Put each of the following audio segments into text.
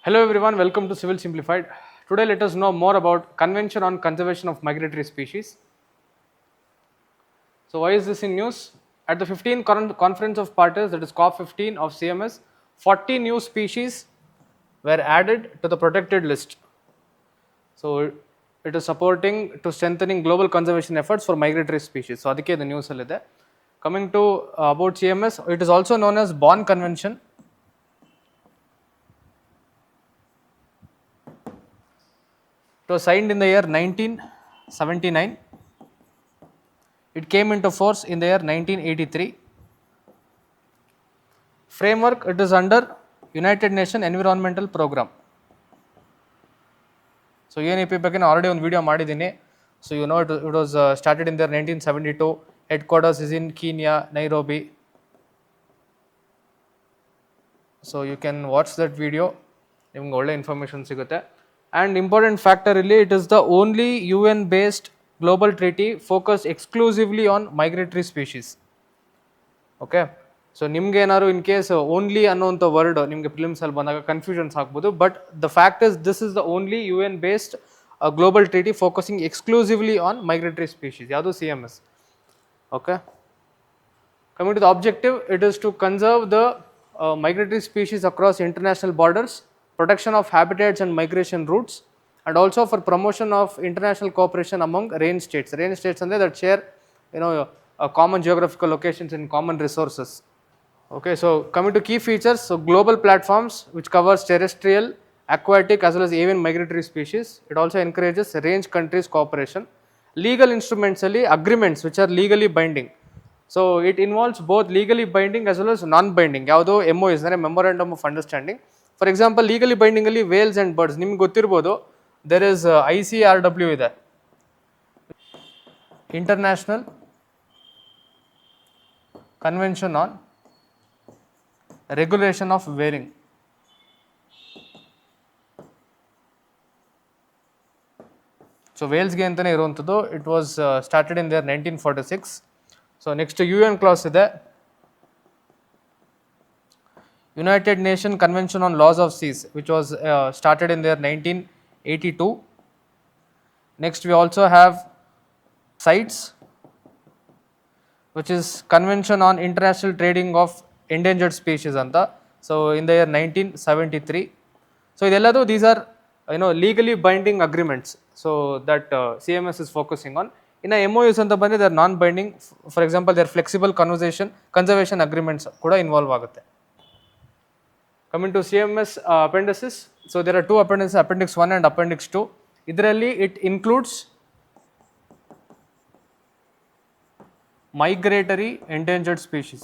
Hello everyone, welcome to Civil Simplified. Today let us know more about Convention on Conservation of Migratory Species. So why is this in news? At the 15th Conference of Parties, that is COP15 of CMS, 40 new species were added to the protected list. So it is supporting to strengthening global conservation efforts for migratory species. So adike the news allide. Coming to about CMS, it is also known as Bonn Convention. It was signed in the year 1979. It came into force in the year 1983. Framework, it is under United Nations Environmental Program. So UNEP ಬಗ್ಗೆ already ಒಂದು video ಮಾಡಿದ್ದೀನಿ. So you know it was started in the 1972. Headquarters is in Kenya, Nairobi. So you can watch that video. ನಿಮ್ಗೆ ಒಳ್ಳೆ information ಸಿಗುತ್ತೆ. And important factor ಇಲ್ಲಿ, it is the only UN based global treaty focused exclusively on migratory species. Okay. So ನಿಮ್ಗೆ ಏನಾದ್ರು in case only ಅನ್ನೋಂಥ word ನಿಮಗೆ ಫಿಲ್ಮ್ಸಲ್ಲಿ ಬಂದಾಗ ಕನ್ಫ್ಯೂಷನ್ಸ್ ಆಗ್ಬೋದು, but the fact is this is the only UN based global treaty focusing exclusively on migratory species. ಯಾವುದು CMS. Okay, coming to the objective, it is to conserve the migratory species across international borders, protection of habitats and migration routes, and also for promotion of international cooperation among range states. Range states andre that share common geographical locations and common resources. Okay, so coming to key features, so global platforms which covers terrestrial, aquatic as well as avian migratory species. It also encourages range countries cooperation. Legal instruments alli agreements which are legally binding. So it involves both legally binding as well as non-binding. ಯಾವುದು MOUs ಅಂದರೆ memorandum of understanding. For example legally binding ಅಲ್ಲಿ whales and birds ನಿಮ್ಗೆ ಗೊತ್ತಿರ್ಬೋದು. There is ICRW ಇದೆ, international convention on regulation of whaling. So ವೇಲ್ಸ್ಗೆ ಅಂತಲೇ ಇರುವಂಥದ್ದು. It was started in there 1946. So next UN class ಇದೆ, United Nations Convention on Laws of Seas, which was started in their 1982. Next we also have CITES, which is Convention on International Trading of Endangered Species anta. So in the year 1973. So idelladu these are legally binding agreements, so that CMS is focusing on. In MOUs anta bande they are non binding. For example, they are flexible conservation agreements kuda involve agutte. Coming to CMS appendices, so there are two appendices, Appendix 1 and Appendix 2. Idralli it includes migratory endangered species.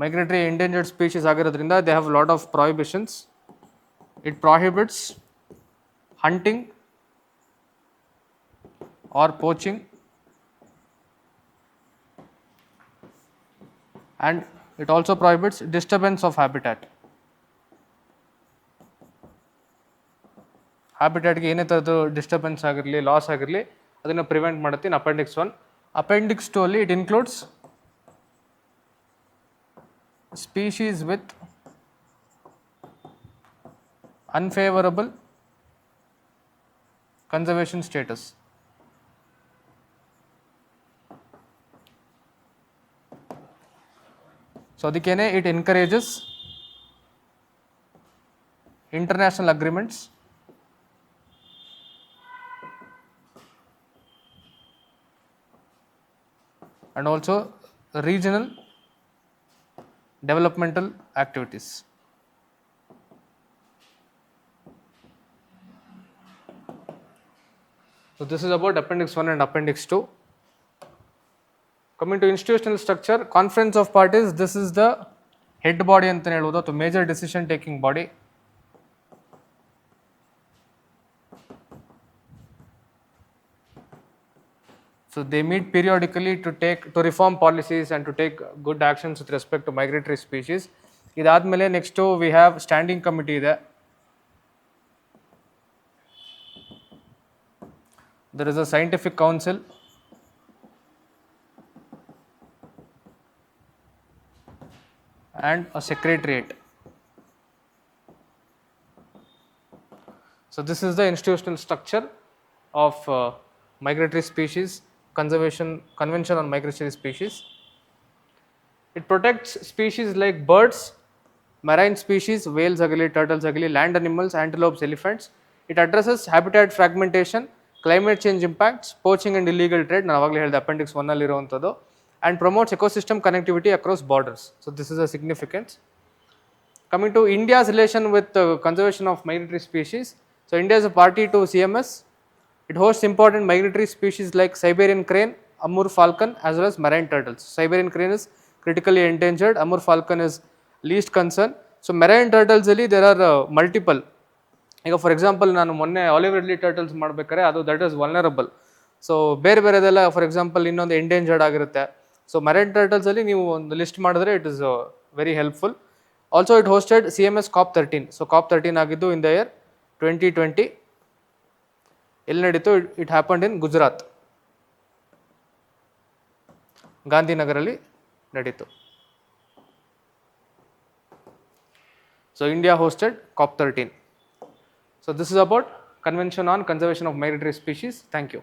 Migratory endangered species ಆಗಿರೋದ್ರಿಂದ they have a lot of prohibitions. It prohibits hunting or poaching, and it also prohibits disturbance of habitat. Habitatಗೆ ಏನೇ ಥರದ್ದು disturbance ಆಗಿರಲಿ, loss ಆಗಿರಲಿ, ಅದನ್ನು prevent ಮಾಡುತ್ತೆ ಇನ್ Appendix 1. Appendix 2 ಅಲ್ಲಿ it includes species with unfavorable conservation status. So ಅದಕ್ಕೇನೆ it encourages international agreements and also regional developmental activities. So this is about Appendix 1 and Appendix 2. Coming to institutional structure, Conference of Parties, this is the head body ಅಂತ ಹೇಳೋದು, ಅಥವಾ major decision taking body. So they meet periodically to reform policies and to take good actions with respect to migratory species. ಇದಾದ್ಮೇಲೆ next we have standing committee ಇದೆ. There is a scientific council and a secretariat. So this is the institutional structure of migratory species convention on migratory species. It protects species like birds, marine species, whales agili, turtles agili, land animals, antelopes, elephants. It addresses habitat fragmentation, climate change impacts, poaching and illegal trade. ನಾನು ಆವಾಗಲೇ ಹೇಳಿದೆ appendix 1 ಅಲ್ಲಿ ಇರುವಂಥದ್ದು, and promotes ecosystem connectivity across borders. So this is a significance. Coming to India's relation with conservation of migratory species. So India is a party to CMS. It hosts important migratory species like Siberian crane, Amur falcon, as well as marine turtles. Siberian crane is critically endangered, Amur falcon is least concern. So marine turtles ಅಲ್ಲಿ there are multiple. ಈಗ for example ನಾನು ಮೊನ್ನೆ olive Ridley turtles ಮಾಡಬೇಕಾದ್ರೆ ಅದು that is vulnerable. So ಬೇರೆ ಬೇರೆದೆಲ್ಲ for example ಇನ್ನೊಂದು endangered ಆಗಿರುತ್ತೆ. So marine turtles ಅಲ್ಲಿ ನೀವು ಒಂದು ಲಿಸ್ಟ್ ಮಾಡಿದ್ರೆ it is very helpful. Also it hosted CMS COP13. So COP13 ಆಗಿದ್ದು ಇನ್ ದ ಇಯರ್ 2020. ಎಲ್ಲಿ ನಡೀತು? ಇಟ್ ಹ್ಯಾಪನ್ಡ್ ಇನ್ ಗುಜರಾತ್, ಗಾಂಧಿನಗರಲ್ಲಿ ನಡೀತು. So India hosted COP13. So this is about Convention on Conservation of Migratory Species. Thank you.